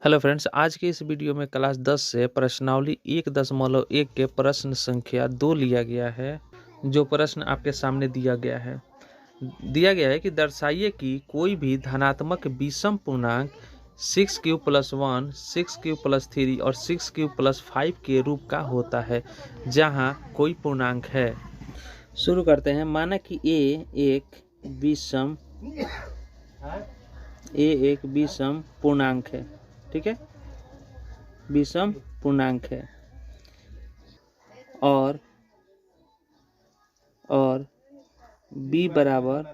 Hello friends, आज के इस वीडियो में क्लास 10 से प्रश्नावली 1.1 के प्रश्न संख्या 2 लिया गया है। जो प्रश्न आपके सामने दिया गया है कि दर्शाइए कि कोई भी धनात्मक विषम पूर्णांक 6³ + 1, 6³ + 3 और 6³ + 5 के रूप का होता है जहां कोई पूर्णांक है। शुरू करते हैं। माना कि ए एक विषम पूर्णांक है, ठीक है, विषम पूर्णांक है और b बराबर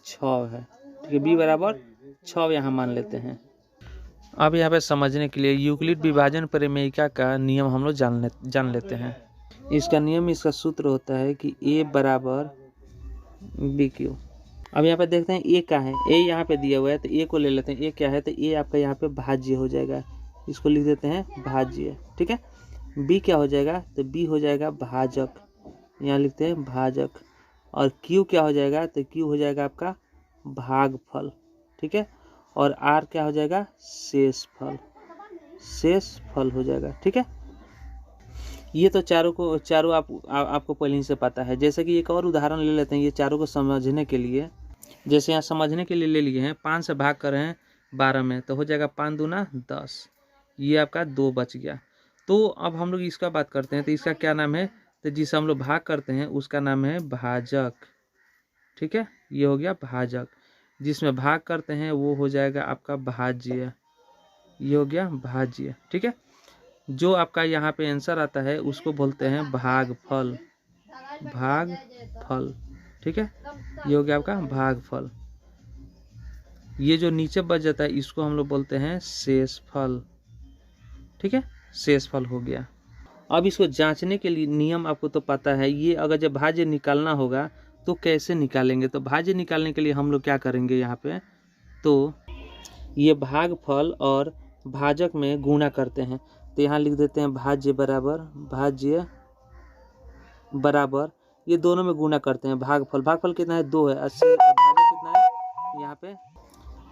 6 है, ठीक है, b बराबर 6 यहाँ मान लेते हैं। अब यहाँ पे समझने के लिए यूक्लिड विभाजन प्रमेयिका का नियम हम लोग जान लेते हैं। इसका नियम, इसका सूत्र होता है कि a बराबर BQ। अब यहाँ पे देखते हैं a का है, a यहाँ पे दिया हुआ है तो a को ले लेते हैं। a क्या है तो a आपका यहाँ पे भाज्य हो जाएगा, इसको लिख देते हैं भाज्य, ठीक है। b क्या हो जाएगा तो b हो जाएगा भाजक, यहाँ लिखते हैं भाजक। और q क्या हो जाएगा तो q हो जाएगा आपका भागफल, ठीक है। और r क्या हो जाएगा शेषफल हो जाएगा, ठीक है। ये तो चारों आपको पहले ही से पता है। जैसे कि एक और उदाहरण ले लेते हैं ये चारों को समझने के लिए। जैसे यहाँ समझने के लिए ले लिए हैं, 5 से भाग कर रहे हैं 12 में, तो हो जाएगा 5 दूना 10, ये आपका 2 बच गया। तो अब हम लोग इसका बात करते हैं, तो इसका क्या नाम है तो जिसे हम लोग भाग करते हैं उसका नाम है भाजक, ठीक है। ये हो गया भाजक, जिसमें भाग करते हैं वो हो जाएगा आपका भाज्य, ये हो गया भाज्य, ठीक है। जो आपका यहाँ पे आंसर आता है उसको बोलते हैं भागफल, ठीक है। ये हो गया आपका भागफल। ये जो नीचे बच जाता है इसको हम लोग बोलते हैं शेषफल, ठीक है, शेषफल हो गया। अब इसको जांचने के लिए नियम आपको तो पता है। ये अगर जब भाज्य निकालना होगा तो कैसे निकालेंगे, तो भाज्य निकालने के लिए हम लोग क्या करेंगे यहाँ पे, तो ये भागफल और भाजक में गुणा करते हैं। तो यहाँ लिख देते हैं भाज्य बराबर ये दोनों में गुणा करते हैं। भागफल कितना है 2 है, 80। भाजक कितना है यहाँ पे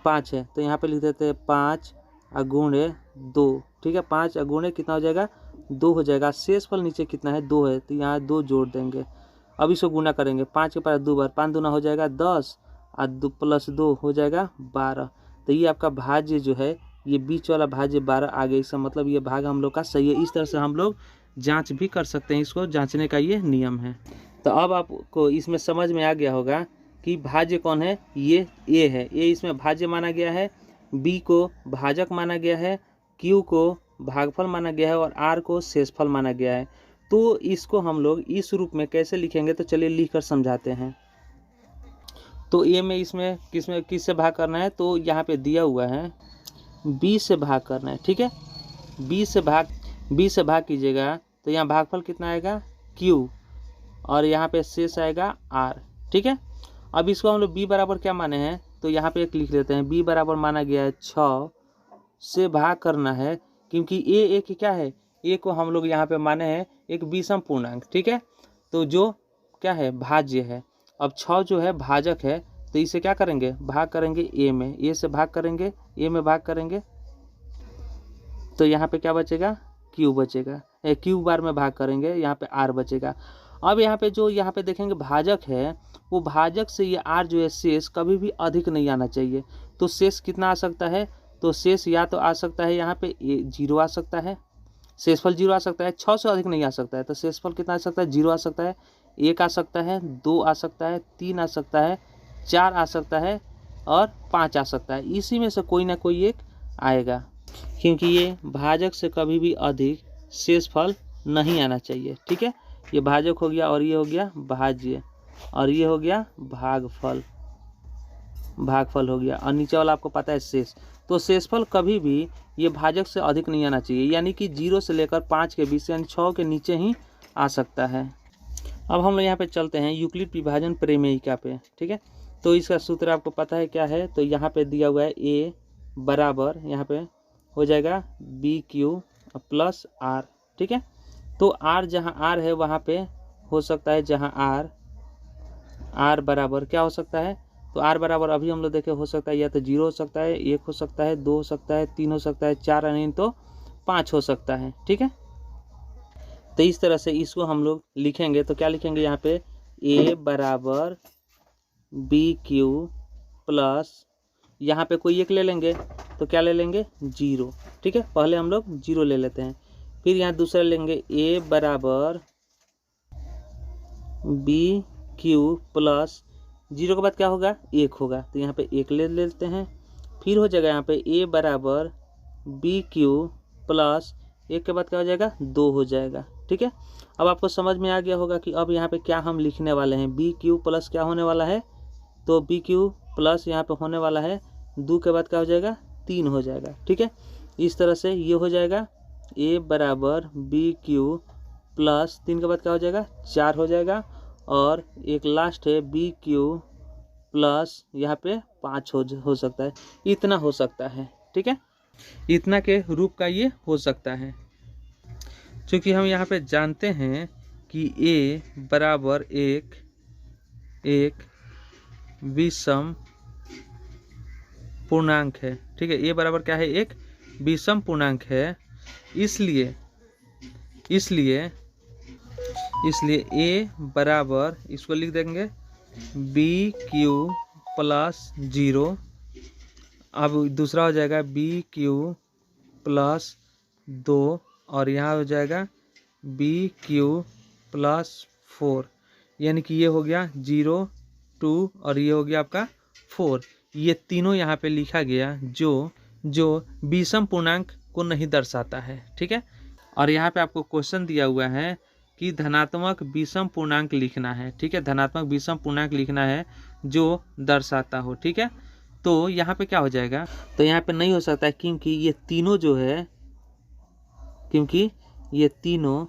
5 है, तो यहाँ पे लिख देते हैं 5 × 2, ठीक है। 5 × कितना हो जाएगा 2 हो जाएगा। शेषफल नीचे कितना है 2 है, तो यहाँ 2 जोड़ देंगे। अब इसको गुणा करेंगे, 5 के पास 2 बार, 5 दूना हो जाएगा 10 और 2 + 2 हो जाएगा 12। तो ये आपका भाज्य जो है, ये बीच वाला भाज्य 12 आ गया। इसका मतलब ये भाग हम लोग का सही है। इस तरह से हम लोग जांच भी कर सकते हैं, इसको जांचने का ये नियम है। तो अब आपको इसमें समझ में आ गया होगा कि भाज्य कौन है, ये a है, a इसमें भाज्य माना गया है, b को भाजक माना गया है, q को भागफल माना गया है और r को शेषफल माना गया है। तो इसको हम लोग इस रूप में कैसे लिखेंगे, तो चलिए लिख कर समझाते हैं। तो a में इसमें किससे भाग करना है, तो यहाँ पे दिया हुआ है b से भाग करना है, ठीक है। b से भाग कीजिएगा तो यहाँ भागफल कितना आएगा q और यहाँ पे शेष आएगा r, ठीक है। अब इसको हम लोग b बराबर क्या माने हैं, तो यहाँ पे एक लिख लेते हैं। b बराबर माना गया है 6 से भाग करना है, क्योंकि a एक क्या है, a को हम लोग यहाँ पे माने हैं एक विषम पूर्णांक, ठीक है। तो जो क्या है भाज्य है। अब 6 जो है भाजक है, तो इसे क्या करेंगे भाग करेंगे a में, a से भाग करेंगे, a में भाग करेंगे, तो यहाँ पे क्या बचेगा q बचेगा, q बार में भाग करेंगे, यहाँ पे r बचेगा। अब यहाँ पे जो यहाँ पे देखेंगे भाजक है, वो भाजक से ये r जो है शेष कभी भी अधिक नहीं आना चाहिए। तो शेष कितना आ सकता है, तो शेष या तो आ सकता है यहाँ पे 0 आ सकता है, शेषफल 0 आ सकता है, 6 से अधिक नहीं आ सकता है। तो शेषफल कितना आ सकता है 0 आ सकता है, 1 आ सकता है, 2 आ सकता है, 3 आ सकता है, 4 आ सकता है और 5 आ सकता है। इसी में से कोई ना कोई एक आएगा, क्योंकि ये भाजक से कभी भी अधिक शेषफल नहीं आना चाहिए, ठीक है। ये भाजक हो गया और ये हो गया भाज्य और ये हो गया भागफल हो गया, और नीचे वाला आपको पता है शेष। तो शेषफल कभी भी ये भाजक से अधिक नहीं आना चाहिए, यानी कि 0 से लेकर 5 के बीच, यानी 6 के नीचे ही आ सकता है। अब हम लोग यहाँ पे चलते हैं यूक्लिड विभाजन प्रमेयिका पे, ठीक है। तो इसका सूत्र आपको पता है क्या है, तो यहाँ पे दिया हुआ है a बराबर यहाँ पे हो जाएगा BQ + R, ठीक है। तो r जहाँ r है वहाँ पे हो सकता है, जहाँ r बराबर क्या हो सकता है तो r बराबर अभी हम लोग देखे हो सकता है या तो 0 हो सकता है, 1 हो सकता है, 2 हो सकता है, 3 हो सकता है, 4 नहीं तो 5 हो सकता है। ठीक है, तो इस तरह से इसको हम लोग लिखेंगे। तो क्या लिखेंगे यहाँ पे, a बराबर बी क्यू प्लस, यहाँ पे कोई एक ले लेंगे तो क्या ले लेंगे 0। ठीक है, पहले हम लोग 0 ले लेते हैं, फिर यहाँ दूसरा लेंगे a बराबर बी क्यू प्लस, 0 के बाद क्या होगा 1 होगा, तो यहाँ पे 1 ले लेते हैं। फिर हो जाएगा यहाँ पे a बराबर बी क्यू प्लस, 1 के बाद क्या हो जाएगा 2 हो जाएगा। ठीक है, अब आपको समझ में आ गया होगा कि अब यहाँ पे क्या हम लिखने वाले हैं, बी क्यू प्लस क्या होने वाला है, तो बी क्यू प्लस यहाँ पे होने वाला है 2 के बाद क्या हो जाएगा 3 हो जाएगा। ठीक है, इस तरह से ये हो जाएगा a बराबर बी क्यू प्लस 3 के बाद क्या हो जाएगा 4 हो जाएगा, और एक लास्ट है बी क्यू प्लस यहाँ पे 5 हो सकता है, इतना हो सकता है। ठीक है, इतना के रूप का ये हो सकता है। क्योंकि हम यहाँ पे जानते हैं कि a बराबर एक विषम पूर्णांक है। ठीक है, a बराबर क्या है, एक विषम पूर्णांक है, इसलिए a बराबर, इसको लिख देंगे बी क्यू प्लस 0। अब दूसरा हो जाएगा बी क्यू प्लस 2, और यहाँ हो जाएगा बी क्यू प्लस 4, यानी कि ये हो गया 0, 2 और ये हो गया आपका 4। ये तीनों यहाँ पे लिखा गया जो विषम पूर्णांक को नहीं दर्शाता है। ठीक है, और यहाँ पे आपको क्वेश्चन दिया हुआ है कि धनात्मक विषम पूर्णांक लिखना है। ठीक है, धनात्मक विषम पूर्णांक लिखना है जो दर्शाता हो। ठीक है, तो यहाँ पे क्या हो जाएगा, तो यहाँ पे नहीं हो सकता है, क्योंकि ये तीनों जो है, क्योंकि ये तीनों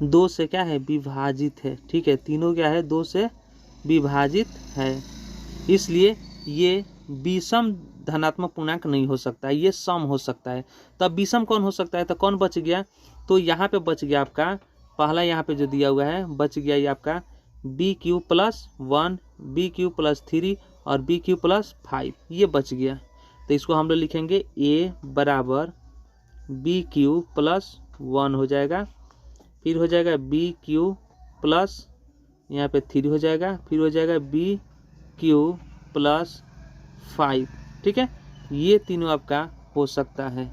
2 से क्या है विभाजित है। ठीक है, तीनों क्या है 2 से विभाजित है, इसलिए ये विषम धनात्मक पूर्णांक नहीं हो सकता है, ये सम हो सकता है। तब विषम कौन हो सकता है, तो कौन बच गया, तो यहाँ पे बच गया आपका पहला, यहाँ पे जो दिया हुआ है बच गया ये आपका B Q plus 1, B Q plus 3 और बी क्यू प्लस 5, ये बच गया। तो इसको हम लोग लिखेंगे a बराबर बी क्यू प्लस 1 हो जाएगा, फिर हो जाएगा बी क्यू प्लस यहाँ पे 3 हो जाएगा, फिर हो जाएगा बी क्यू प्लस 5। ठीक है, ये तीनों आपका हो सकता है,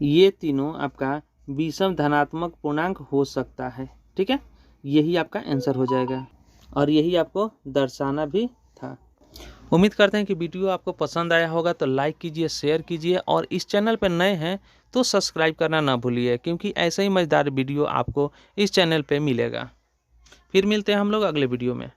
ये तीनों आपका विषम धनात्मक पूर्णांक हो सकता है। ठीक है, यही आपका आंसर हो जाएगा, और यही आपको दर्शाना भी था। उम्मीद करते हैं कि वीडियो आपको पसंद आया होगा, तो लाइक कीजिए, शेयर कीजिए, और इस चैनल पर नए हैं तो सब्सक्राइब करना ना भूलिए, क्योंकि ऐसे ही मज़ेदार वीडियो आपको इस चैनल पे मिलेगा। फिर मिलते हैं हम लोग अगले वीडियो में।